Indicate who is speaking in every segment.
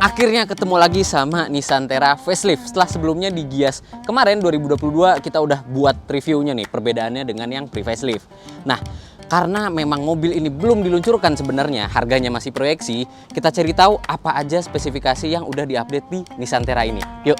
Speaker 1: Akhirnya ketemu lagi sama Nissan Terra facelift. Setelah sebelumnya di Gias kemarin 2022 kita udah buat reviewnya nih, perbedaannya dengan yang pre-facelift. Nah, karena memang mobil ini belum diluncurkan sebenarnya, harganya masih proyeksi, kita cari tahu apa aja spesifikasi yang udah diupdate di Nissan Terra ini. Yuk.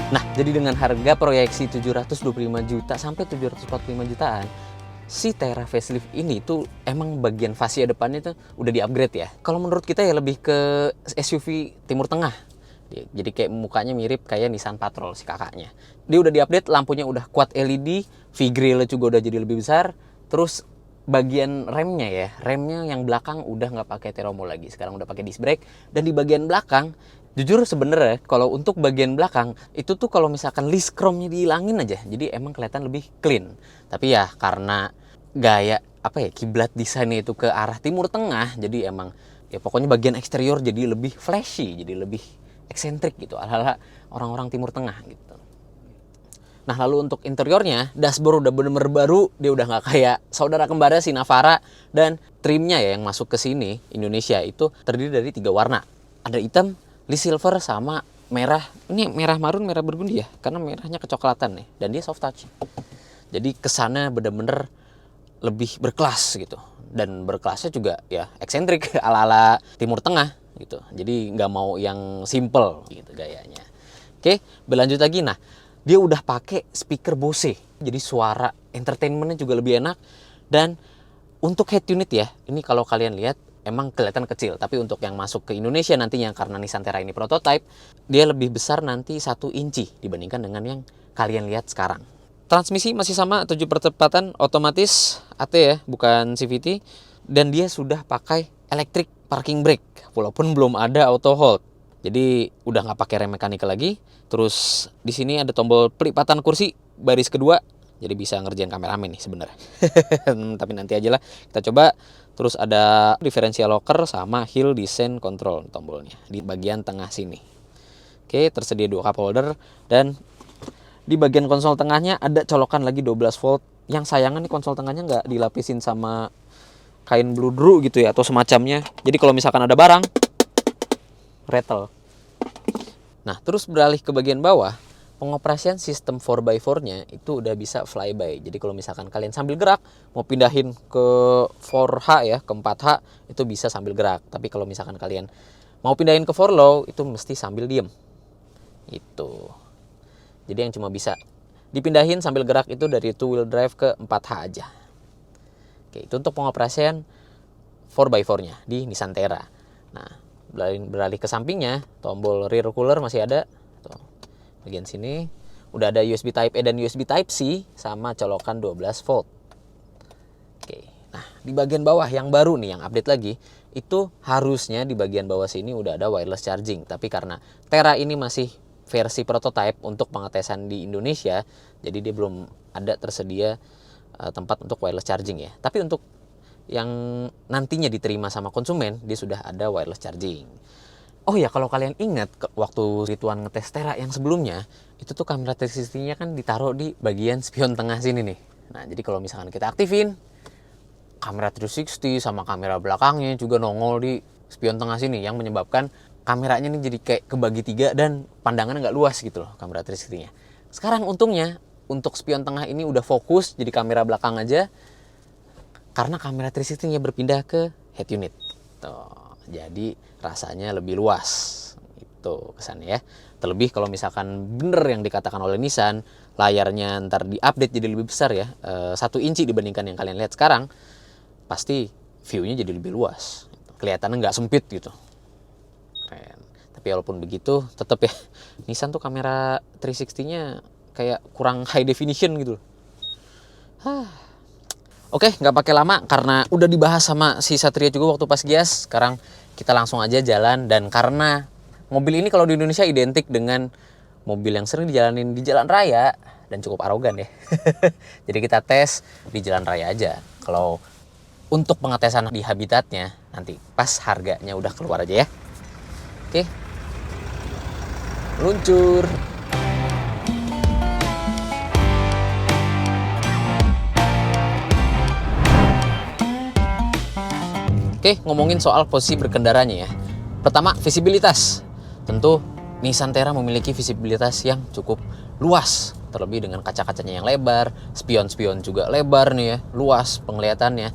Speaker 1: Nah, jadi dengan harga proyeksi 725 juta sampai 745 jutaan, si Terra facelift ini tuh emang bagian fascia depannya tuh udah di-upgrade ya. Kalau menurut kita ya lebih ke SUV Timur Tengah. Jadi kayak mukanya mirip kayak Nissan Patrol si kakaknya. Dia udah di-update, lampunya udah quad LED, V-grill juga udah jadi lebih besar. Terus bagian remnya ya, remnya yang belakang udah nggak pakai Teromo lagi, sekarang udah pakai disc brake. Dan di bagian belakang, jujur sebenarnya kalau untuk bagian belakang itu tuh kalau misalkan list chrome-nya dihilangin aja, jadi emang kelihatan lebih clean. Tapi ya karena gaya apa ya, kiblat desainnya itu ke arah Timur Tengah, jadi emang ya pokoknya bagian eksterior jadi lebih flashy, jadi lebih eksentrik gitu, ala-ala orang-orang Timur Tengah gitu. Nah, lalu untuk interiornya, dashboard udah bener-bener baru, dia udah nggak kayak saudara kembarnya si Navara. Dan trimnya ya yang masuk ke sini Indonesia itu terdiri dari 3 warna, ada hitam, list silver, sama merah. Ini merah marun, merah burgundi ya, karena merahnya kecoklatan nih, dan dia soft touch. Jadi kesannya bener-bener lebih berkelas gitu, dan berkelasnya juga ya eksentrik ala-ala Timur Tengah gitu. Jadi nggak mau yang simple gitu gayanya. Oke, berlanjut lagi. Nah, dia udah pakai speaker Bose, jadi suara entertainmentnya juga lebih enak. Dan untuk head unit ya, ini kalau kalian lihat emang kelihatan kecil, tapi untuk yang masuk ke Indonesia nantinya karena Nissan Terra ini prototype, dia lebih besar nanti 1 inci dibandingkan dengan yang kalian lihat sekarang. Transmisi masih sama, 7 percepatan otomatis AT ya, bukan CVT. Dan dia sudah pakai electric parking brake, walaupun belum ada auto hold. Jadi udah nggak pakai rem mekanikal lagi. Terus di sini ada tombol pelipatan kursi baris kedua, jadi bisa ngerjain kameramen nih sebenarnya. Tapi nanti aja lah, kita coba. Terus ada differential locker sama hill descent control tombolnya di bagian tengah sini. Oke, tersedia 2 cup holder, dan di bagian konsol tengahnya ada colokan lagi 12 volt. Yang sayangnya nih konsol tengahnya nggak dilapisin sama kain bludru gitu ya, atau semacamnya. Jadi kalau misalkan ada barang, rattle. Nah, terus beralih ke bagian bawah, pengoperasian sistem 4x4-nya itu udah bisa flyby. Jadi kalau misalkan kalian sambil gerak, mau pindahin ke 4H ya, ke 4H, itu bisa sambil gerak. Tapi kalau misalkan kalian mau pindahin ke 4Low, itu mesti sambil diem. Itu. Jadi yang cuma bisa dipindahin sambil gerak itu dari 2 wheel drive ke 4H aja. Oke, itu untuk pengoperasian 4x4-nya di Nissan Terra. Nah, beralih ke sampingnya, tombol rear cooler masih ada. Tuh, bagian sini udah ada USB Type A dan USB Type C sama colokan 12 volt. Oke. Nah, di bagian bawah yang baru nih, yang update lagi, itu harusnya di bagian bawah sini udah ada wireless charging. Tapi karena Terra ini masih versi prototype untuk pengetesan di Indonesia, jadi dia belum ada tersedia tempat untuk wireless charging ya. Tapi untuk yang nantinya diterima sama konsumen, dia sudah ada wireless charging. Oh ya, kalau kalian ingat waktu Ridwan ngetes Terra yang sebelumnya, itu tuh kamera 360-nya kan ditaruh di bagian spion tengah sini nih. Nah, jadi kalau misalkan kita aktifin, kamera 360 sama kamera belakangnya juga nongol di spion tengah sini, yang menyebabkan kameranya nih jadi kayak kebagi 3 dan pandangannya nggak luas gitu loh kamera 360-nya. Sekarang untungnya untuk spion tengah ini udah fokus jadi kamera belakang aja, karena kamera 360-nya berpindah ke head unit. Tuh, jadi rasanya lebih luas. Itu kesannya ya. Terlebih kalau misalkan bener yang dikatakan oleh Nissan, layarnya ntar di-update jadi lebih besar ya, 1 inci dibandingkan yang kalian lihat sekarang, pasti view-nya jadi lebih luas. Kelihatannya nggak sempit gitu. Keren. Tapi walaupun begitu, tetap ya, Nissan tuh kamera 360-nya kayak kurang high definition gitu. Oke, nggak pakai lama karena udah dibahas sama si Satria juga waktu pas Gias. Sekarang kita langsung aja jalan, dan karena mobil ini kalau di Indonesia identik dengan mobil yang sering dijalanin di jalan raya dan cukup arogan ya. Jadi kita tes di jalan raya aja. Kalau untuk pengetesan di habitatnya nanti pas harganya udah keluar aja ya. Oke. Luncur. Oke, ngomongin soal posisi berkendaranya ya. Pertama, visibilitas. Tentu Nissan Terra memiliki visibilitas yang cukup luas, terlebih dengan kaca-kacanya yang lebar, spion-spion juga lebar nih ya, luas penglihatannya.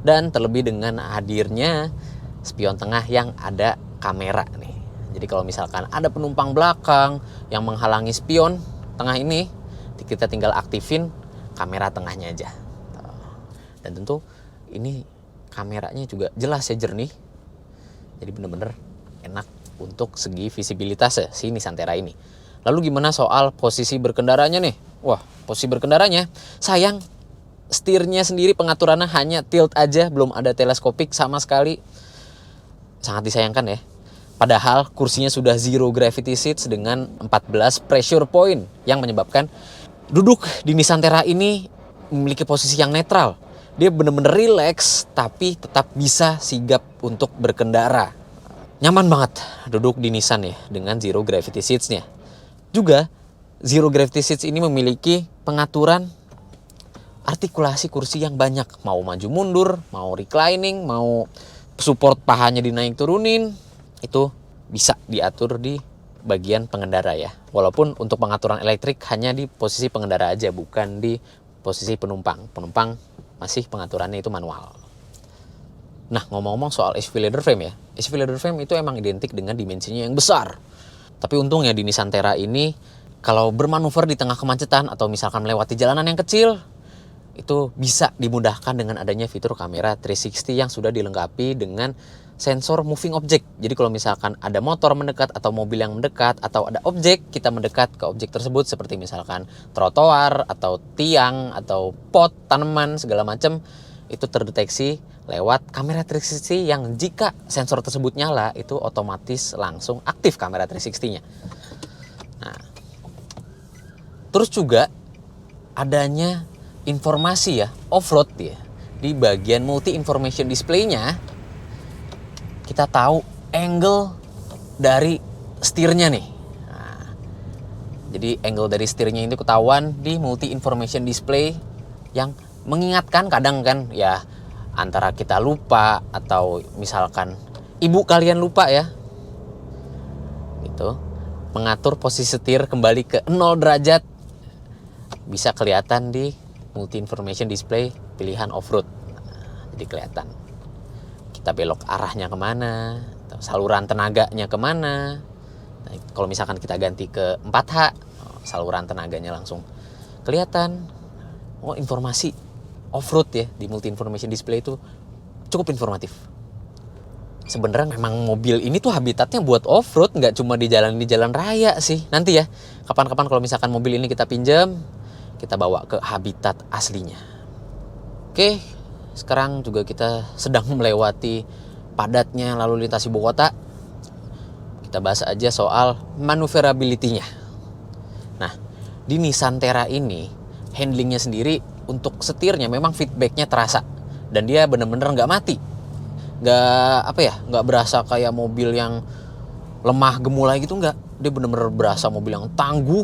Speaker 1: Dan terlebih dengan hadirnya spion tengah yang ada kamera nih. Jadi kalau misalkan ada penumpang belakang yang menghalangi spion tengah ini, kita tinggal aktifin kamera tengahnya aja. Dan tentu ini kameranya juga jelas ya, jernih. Jadi bener-bener enak untuk segi visibilitas ya si Nissan Terra ini. Lalu gimana soal posisi berkendaranya nih? Wah, posisi berkendaranya sayang setirnya sendiri pengaturannya hanya tilt aja, belum ada teleskopik sama sekali. Sangat disayangkan ya. Padahal kursinya sudah zero gravity seats dengan 14 pressure point yang menyebabkan duduk di Nissan Terra ini memiliki posisi yang netral. Dia bener-bener relax tapi tetap bisa sigap untuk berkendara. Nyaman banget duduk di Nissan ya dengan zero gravity seats-nya. Juga zero gravity seats ini memiliki pengaturan artikulasi kursi yang banyak. Mau maju mundur, mau reclining, mau support pahanya dinaik turunin, itu bisa diatur di bagian pengendara ya. Walaupun untuk pengaturan elektrik hanya di posisi pengendara aja, bukan di posisi penumpang. Penumpang masih pengaturannya itu manual. Nah, ngomong-ngomong soal SUV leather frame ya. SUV leather frame itu emang identik dengan dimensinya yang besar. Tapi untungnya di Nissan Terra ini, kalau bermanuver di tengah kemacetan atau misalkan melewati jalanan yang kecil, itu bisa dimudahkan dengan adanya fitur kamera 360 yang sudah dilengkapi dengan sensor moving object. Jadi kalau misalkan ada motor mendekat atau mobil yang mendekat atau ada objek, kita mendekat ke objek tersebut seperti misalkan trotoar atau tiang atau pot, tanaman, segala macam, itu terdeteksi lewat kamera 360 yang jika sensor tersebut nyala itu otomatis langsung aktif kamera 360-nya. Nah, terus juga adanya informasi ya, off-road ya, di bagian multi information display-nya kita tahu angle dari setirnya nih. Nah, jadi angle dari setirnya itu ketahuan di multi information display yang mengingatkan kadang kan ya, antara kita lupa atau misalkan ibu kalian lupa ya, itu mengatur posisi setir kembali ke 0 derajat bisa kelihatan di multi information display pilihan off-road. Nah, jadi kelihatan kita belok arahnya kemana, saluran tenaganya kemana. Nah, kalau misalkan kita ganti ke 4H, saluran tenaganya langsung kelihatan. Oh, informasi off-road ya di multi information display itu cukup informatif. Sebenarnya memang mobil ini tuh habitatnya buat off-road, nggak cuma di jalan raya sih. Nanti ya, kapan-kapan kalau misalkan mobil ini kita pinjam, kita bawa ke habitat aslinya. Oke, sekarang juga kita sedang melewati padatnya lalu lintas ibu kota. Kita bahas aja soal maneuverability-nya. Nah, di Nissan Terra ini handlingnya sendiri untuk setirnya memang feedbacknya terasa dan dia bener-bener nggak mati, nggak berasa kayak mobil yang lemah gemulai gitu, nggak. Dia bener-bener berasa mobil yang tangguh,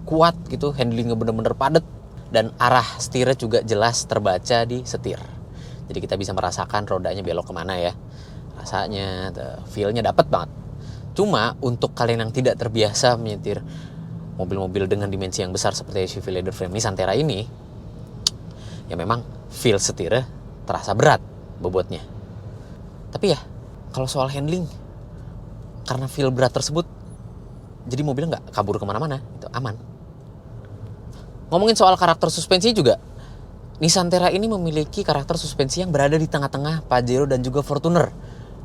Speaker 1: kuat gitu, handlingnya bener-bener padat dan arah setirnya juga jelas terbaca di setir. Jadi kita bisa merasakan rodanya belok kemana ya. Rasanya, feel-nya dapet banget. Cuma untuk kalian yang tidak terbiasa menyetir mobil-mobil dengan dimensi yang besar seperti SUV leather frame Nissan Terra ini, ya memang feel setirnya terasa berat bobotnya. Tapi ya, kalau soal handling, karena feel berat tersebut, jadi mobilnya nggak kabur kemana-mana, itu aman. Ngomongin soal karakter suspensi juga, Nissan Terra ini memiliki karakter suspensi yang berada di tengah-tengah Pajero dan juga Fortuner.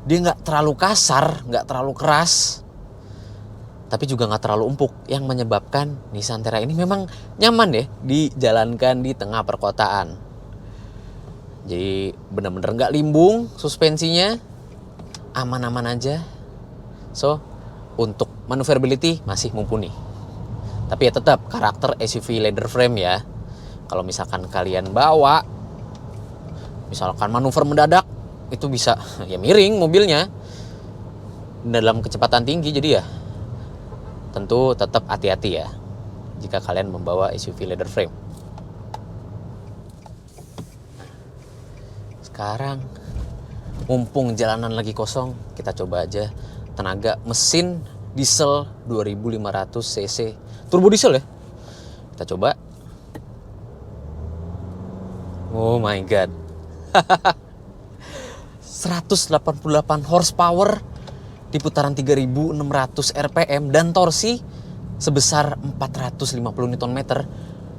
Speaker 1: Dia nggak terlalu kasar, nggak terlalu keras, tapi juga nggak terlalu empuk, yang menyebabkan Nissan Terra ini memang nyaman ya dijalankan di tengah perkotaan. Jadi benar-benar nggak limbung suspensinya, aman-aman aja. So, untuk maneuverability masih mumpuni. Tapi ya tetap karakter SUV leather frame ya. Kalau misalkan kalian bawa, misalkan manuver mendadak, itu bisa ya miring mobilnya dalam kecepatan tinggi. Jadi ya Tentu tetap hati-hati ya jika kalian membawa SUV leather frame. Sekarang mumpung jalanan lagi kosong, kita coba aja tenaga mesin diesel 2500 cc turbo diesel ya. Kita coba. Oh my god. 188 horsepower di putaran 3600 rpm dan torsi sebesar 450 Nm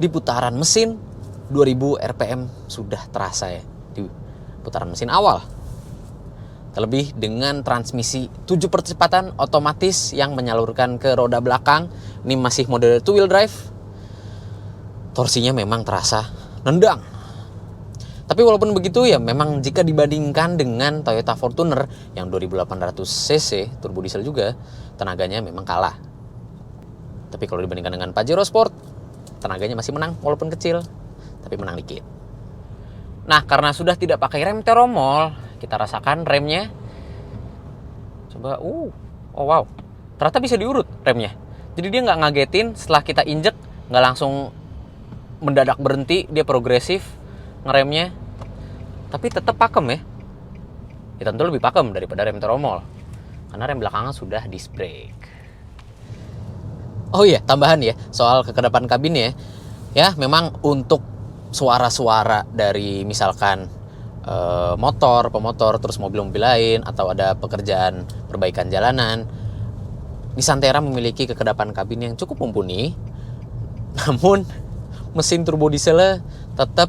Speaker 1: di putaran mesin 2000 rpm sudah terasa ya di putaran mesin awal. Terlebih dengan transmisi 7 percepatan otomatis yang menyalurkan ke roda belakang. Ini masih mode 2-wheel drive. Torsinya memang terasa nendang. Tapi walaupun begitu ya memang jika dibandingkan dengan Toyota Fortuner yang 2800 cc turbo diesel juga, tenaganya memang kalah. Tapi kalau dibandingkan dengan Pajero Sport, tenaganya masih menang walaupun kecil, tapi menang dikit. Nah, karena sudah tidak pakai rem teromol, kita rasakan remnya. Coba, oh wow, ternyata bisa diurut remnya. Jadi dia nggak ngagetin setelah kita injek, nggak langsung mendadak berhenti, dia progresif ngeremnya, tapi tetap pakem ya. Ya tentu lebih pakem daripada rem teromol, karena rem belakangnya sudah disc brake. Oh iya, tambahan ya soal kekedapan kabin ya memang untuk suara-suara dari misalkan motor, pemotor, terus mobil-mobil lain atau ada pekerjaan perbaikan jalanan, Nissan Terra memiliki kekedapan kabin yang cukup mumpuni. Namun mesin turbo dieselnya tetap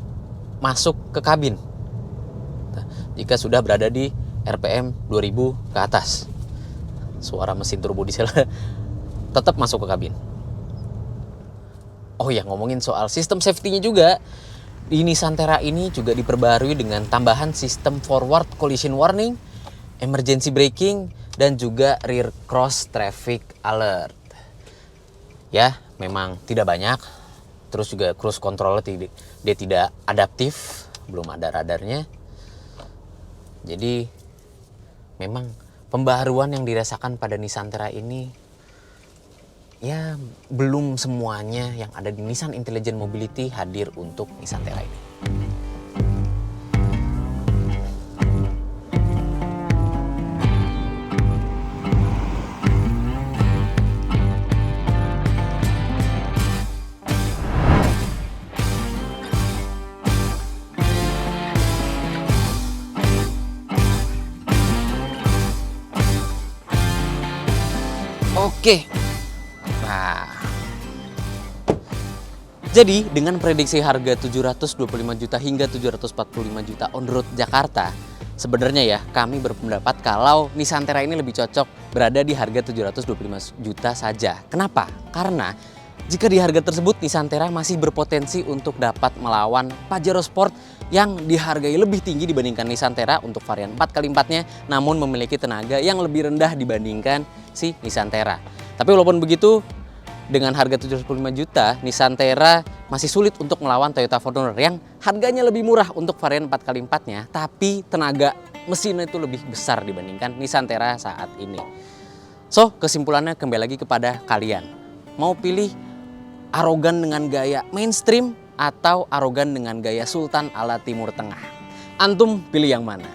Speaker 1: masuk ke kabin jika sudah berada di RPM 2000 ke atas. Suara mesin turbo diesel tetap masuk ke kabin. Oh ya, ngomongin soal sistem safety-nya juga, di Nissan Terra ini juga diperbarui dengan tambahan sistem forward collision warning, emergency braking, dan juga rear cross traffic alert. Ya, memang tidak banyak. Terus juga cruise control dia tidak adaptif, belum ada radarnya. Jadi memang pembaharuan yang dirasakan pada Nissan Terra ini ya belum semuanya yang ada di Nissan Intelligent Mobility hadir untuk Nissan Terra ini. Oke. Nah, jadi dengan prediksi harga 725 juta hingga 745 juta on road Jakarta, sebenarnya ya kami berpendapat kalau Nissan Terra ini lebih cocok berada di harga 725 juta saja. Kenapa? Karena jika di harga tersebut Nissan Terra masih berpotensi untuk dapat melawan Pajero Sport yang dihargai lebih tinggi dibandingkan Nissan Terra untuk varian 4x4-nya, namun memiliki tenaga yang lebih rendah dibandingkan si Nissan Terra. Tapi walaupun begitu, dengan harga 75 juta, Nissan Terra masih sulit untuk melawan Toyota Fortuner yang harganya lebih murah untuk varian 4x4-nya, tapi tenaga mesinnya itu lebih besar dibandingkan Nissan Terra saat ini. So, kesimpulannya kembali lagi kepada kalian. Mau pilih arogan dengan gaya mainstream atau arogan dengan gaya sultan ala Timur Tengah? Antum pilih yang mana?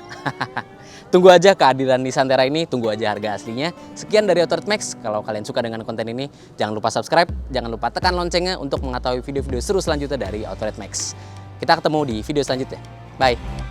Speaker 1: Tunggu aja kehadiran Nissan Terra ini, tunggu aja harga aslinya. Sekian dari Autorit Max. Kalau kalian suka dengan konten ini, jangan lupa subscribe, jangan lupa tekan loncengnya untuk mengetahui video-video seru selanjutnya dari Autorit Max. Kita ketemu di video selanjutnya. Bye!